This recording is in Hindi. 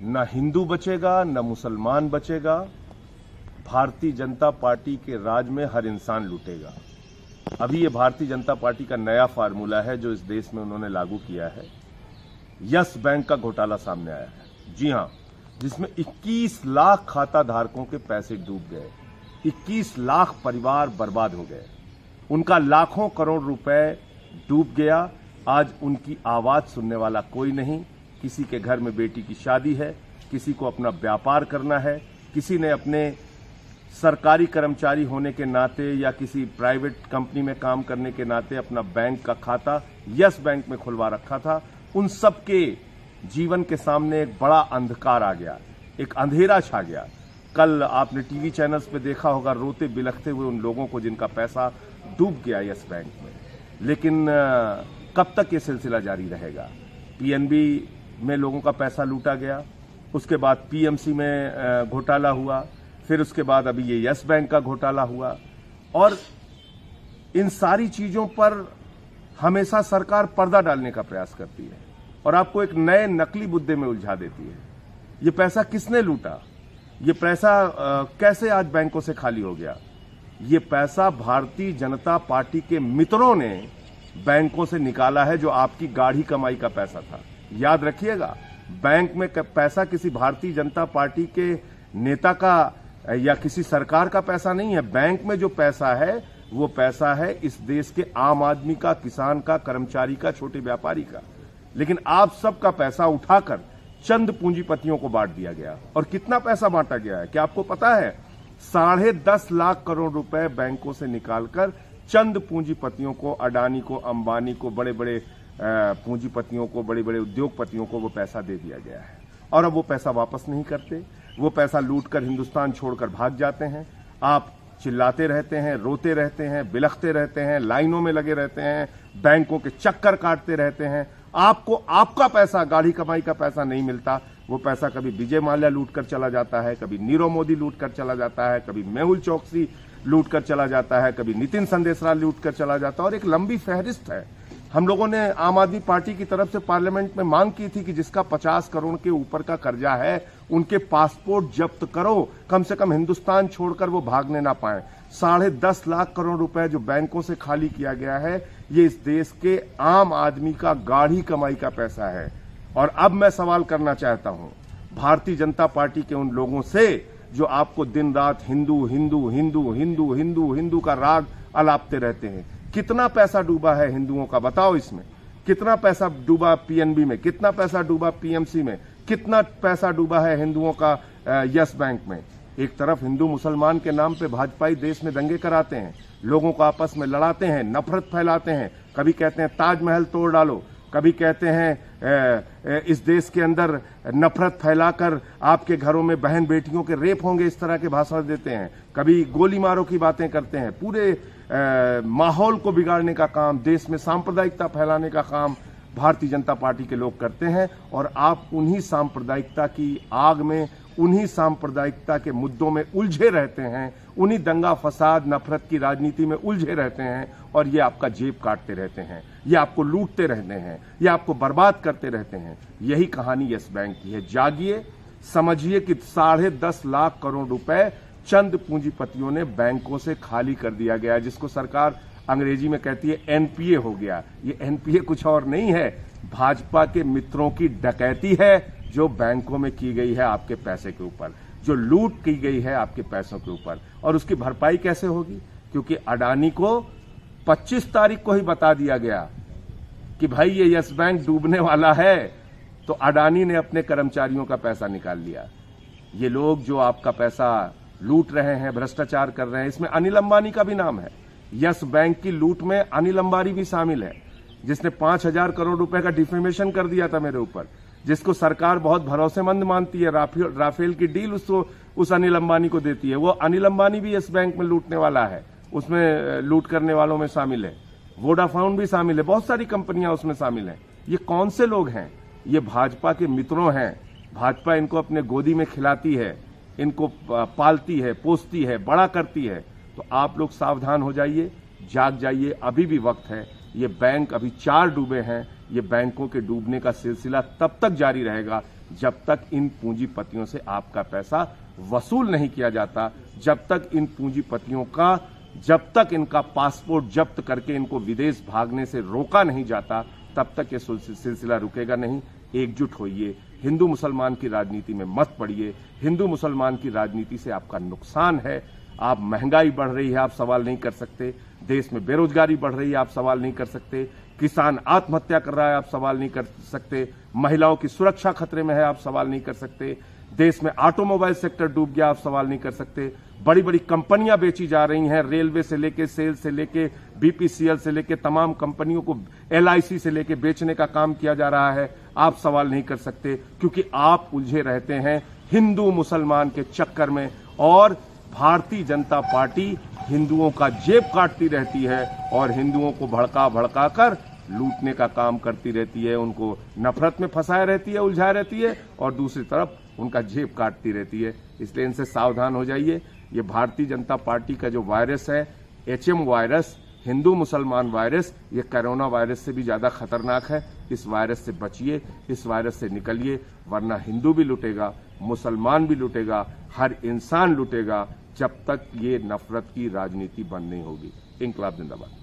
न हिंदू बचेगा न मुसलमान बचेगा। भारतीय जनता पार्टी के राज में हर इंसान लूटेगा। अभी ये भारतीय जनता पार्टी का नया फार्मूला है जो इस देश में उन्होंने लागू किया है। यस बैंक का घोटाला सामने आया है, जी हां, जिसमें 21 लाख खाता धारकों के पैसे डूब गए, 21 लाख परिवार बर्बाद हो गए, उनका लाखों करोड़ रुपए डूब गया। आज उनकी आवाज सुनने वाला कोई नहीं। किसी के घर में बेटी की शादी है, किसी को अपना व्यापार करना है, किसी ने अपने सरकारी कर्मचारी होने के नाते या किसी प्राइवेट कंपनी में काम करने के नाते अपना बैंक का खाता यस बैंक में खुलवा रखा था। उन सब के जीवन के सामने एक बड़ा अंधकार आ गया, एक अंधेरा छा गया। कल आपने टीवी चैनल्स पे देखा होगा रोते बिलखते हुए उन लोगों को जिनका पैसा डूब गया यस बैंक में। लेकिन कब तक ये सिलसिला जारी रहेगा? पीएनबी में लोगों का पैसा लूटा गया, उसके बाद पीएमसी में घोटाला हुआ, फिर उसके बाद अभी ये यस बैंक का घोटाला हुआ। और इन सारी चीजों पर हमेशा सरकार पर्दा डालने का प्रयास करती है और आपको एक नए नकली मुद्दे में उलझा देती है। ये पैसा किसने लूटा? ये पैसा कैसे आज बैंकों से खाली हो गया? ये पैसा भारतीय जनता पार्टी के मित्रों ने बैंकों से निकाला है, जो आपकी गाढ़ी कमाई का पैसा था। याद रखिएगा, बैंक में पैसा किसी भारतीय जनता पार्टी के नेता का या किसी सरकार का पैसा नहीं है। बैंक में जो पैसा है वो पैसा है इस देश के आम आदमी का, किसान का, कर्मचारी का, छोटे व्यापारी का। लेकिन आप सबका पैसा उठाकर चंद पूंजीपतियों को बांट दिया गया। और कितना पैसा बांटा गया है क्या आपको पता है? 10.5 लाख करोड़ रुपए बैंकों से निकालकर चंद पूंजीपतियों को, अडानी को, अंबानी को, बड़े बड़े पूंजीपतियों को, बड़े बड़े उद्योगपतियों को वो पैसा दे दिया गया है। और अब वो पैसा वापस नहीं करते, वो पैसा लूटकर हिंदुस्तान छोड़कर भाग जाते हैं। आप चिल्लाते रहते हैं, रोते रहते हैं, बिलखते रहते हैं, लाइनों में लगे रहते हैं, बैंकों के चक्कर काटते रहते हैं। आपको आपका पैसा, गाढ़ी कमाई का पैसा नहीं मिलता। वो पैसा कभी विजय माल्या लूट कर चला जाता है, कभी नीरव मोदी लूट कर चला जाता है, कभी मेहुल चौकसी लूट कर चला जाता है, कभी नितिन संदेशरा लूट कर चला जाता है। और एक लंबी फहरिस्त है। हम लोगों ने आम आदमी पार्टी की तरफ से पार्लियामेंट में मांग की थी कि जिसका 50 करोड़ के ऊपर का कर्जा है उनके पासपोर्ट जब्त करो, कम से कम हिंदुस्तान छोड़कर वो भागने ना पाए। 10.5 लाख करोड़ रुपए जो बैंकों से खाली किया गया है, ये इस देश के आम आदमी का गाढ़ी कमाई का पैसा है। और अब मैं सवाल करना चाहता हूं भारतीय जनता पार्टी के उन लोगों से जो आपको दिन रात हिंदू हिंदू हिंदू हिंदू हिंदू हिंदू का राग अलापते रहते हैं। कितना पैसा डूबा है हिंदुओं का, बताओ इसमें। कितना पैसा डूबा पीएनबी में, कितना पैसा डूबा पीएमसी में, कितना पैसा डूबा है हिंदुओं का यस बैंक में। एक तरफ हिंदू मुसलमान के नाम पे भाजपाई देश में दंगे कराते हैं, लोगों को आपस में लड़ाते हैं, नफरत फैलाते हैं। कभी कहते हैं ताजमहल तोड़ डालो, कभी कहते हैं इस देश के अंदर नफरत फैलाकर आपके घरों में बहन बेटियों के रेप होंगे, इस तरह के भाषण देते हैं। कभी गोली मारो की बातें करते हैं। पूरे माहौल को बिगाड़ने का काम, देश में सांप्रदायिकता फैलाने का काम भारतीय जनता पार्टी के लोग करते हैं। और आप उन्हीं सांप्रदायिकता की आग में, उन्हीं सांप्रदायिकता के मुद्दों में उलझे रहते हैं, उन्हीं दंगा फसाद नफरत की राजनीति में उलझे रहते हैं। और ये आपका जेब काटते रहते हैं, ये आपको लूटते रहते हैं, ये आपको बर्बाद करते रहते हैं। यही कहानी यस बैंक की है। जागिए, समझिए कि 10.5 लाख करोड़ रुपए चंद पूंजीपतियों ने बैंकों से खाली कर दिया गया, जिसको सरकार अंग्रेजी में कहती है एनपीए हो गया। ये एनपीए कुछ और नहीं है, भाजपा के मित्रों की डकैती है जो बैंकों में की गई है आपके पैसे के ऊपर, जो लूट की गई है आपके पैसों के ऊपर। और उसकी भरपाई कैसे होगी? क्योंकि अडानी को 25 तारीख को ही बता दिया गया कि भाई ये यस बैंक डूबने वाला है, तो अडानी ने अपने कर्मचारियों का पैसा निकाल लिया। ये लोग जो आपका पैसा लूट रहे हैं, भ्रष्टाचार कर रहे हैं, इसमें अनिल अंबानी का भी नाम है। यस बैंक की लूट में अनिल अंबानी भी शामिल है, जिसने 5,000 करोड़ रुपए का डिफेमेशन कर दिया था मेरे ऊपर, जिसको सरकार बहुत भरोसेमंद मानती है। राफेल की डील उस अनिल अंबानी को देती है। वो अनिल अंबानी भी यस बैंक में लूटने वाला है, उसमें लूट करने वालों में शामिल है। वोडाफोन भी शामिल है, बहुत सारी कंपनियां उसमें शामिल हैं। ये कौन से लोग हैं? ये भाजपा के मित्रों हैं। भाजपा इनको अपने गोदी में खिलाती है, इनको पालती है, पोसती है, बड़ा करती है। तो आप लोग सावधान हो जाइए, जाग जाइए, अभी भी वक्त है। ये बैंक अभी 4 डूबे हैं। ये बैंकों के डूबने का सिलसिला तब तक जारी रहेगा जब तक इन पूंजीपतियों से आपका पैसा वसूल नहीं किया जाता, जब तक इन पूंजीपतियों का, जब तक इनका पासपोर्ट जब्त करके इनको विदेश भागने से रोका नहीं जाता, तब तक ये सिलसिला रुकेगा नहीं। एकजुट होइए, हिंदू मुसलमान की राजनीति में मत पड़िए। हिंदू मुसलमान की राजनीति से आपका नुकसान है। आप महंगाई बढ़ रही है, आप सवाल नहीं कर सकते। देश में बेरोजगारी बढ़ रही है, आप सवाल नहीं कर सकते। किसान आत्महत्या कर रहा है, आप सवाल नहीं कर सकते। महिलाओं की सुरक्षा खतरे में है, आप सवाल नहीं कर सकते। देश में ऑटोमोबाइल सेक्टर डूब गया, आप सवाल नहीं कर सकते। बड़ी बड़ी कंपनियां बेची जा रही हैं, रेलवे से लेके, सेल से लेके, बीपीसीएल से लेके, तमाम कंपनियों को एलआईसी से लेके बेचने का काम किया जा रहा है, आप सवाल नहीं कर सकते, क्योंकि आप उलझे रहते हैं हिंदू मुसलमान के चक्कर में। और भारतीय जनता पार्टी हिंदुओं का जेब काटती रहती है और हिंदुओं को भड़का भड़का कर लूटने का काम करती रहती है, उनको नफरत में फंसाए रहती है, उलझाए रहती है, और दूसरी तरफ उनका जेब काटती रहती है। इसलिए इनसे सावधान हो जाइए। ये भारतीय जनता पार्टी का जो वायरस है, HM वायरस, हिंदू मुसलमान वायरस, ये कोरोना वायरस से भी ज्यादा खतरनाक है। इस वायरस से बचिए, इस वायरस से निकलिए, वरना हिंदू भी लुटेगा, मुसलमान भी लुटेगा, हर इंसान लुटेगा, जब तक ये नफरत की राजनीति बंद नहीं होगी। इंकलाब जिंदाबाद।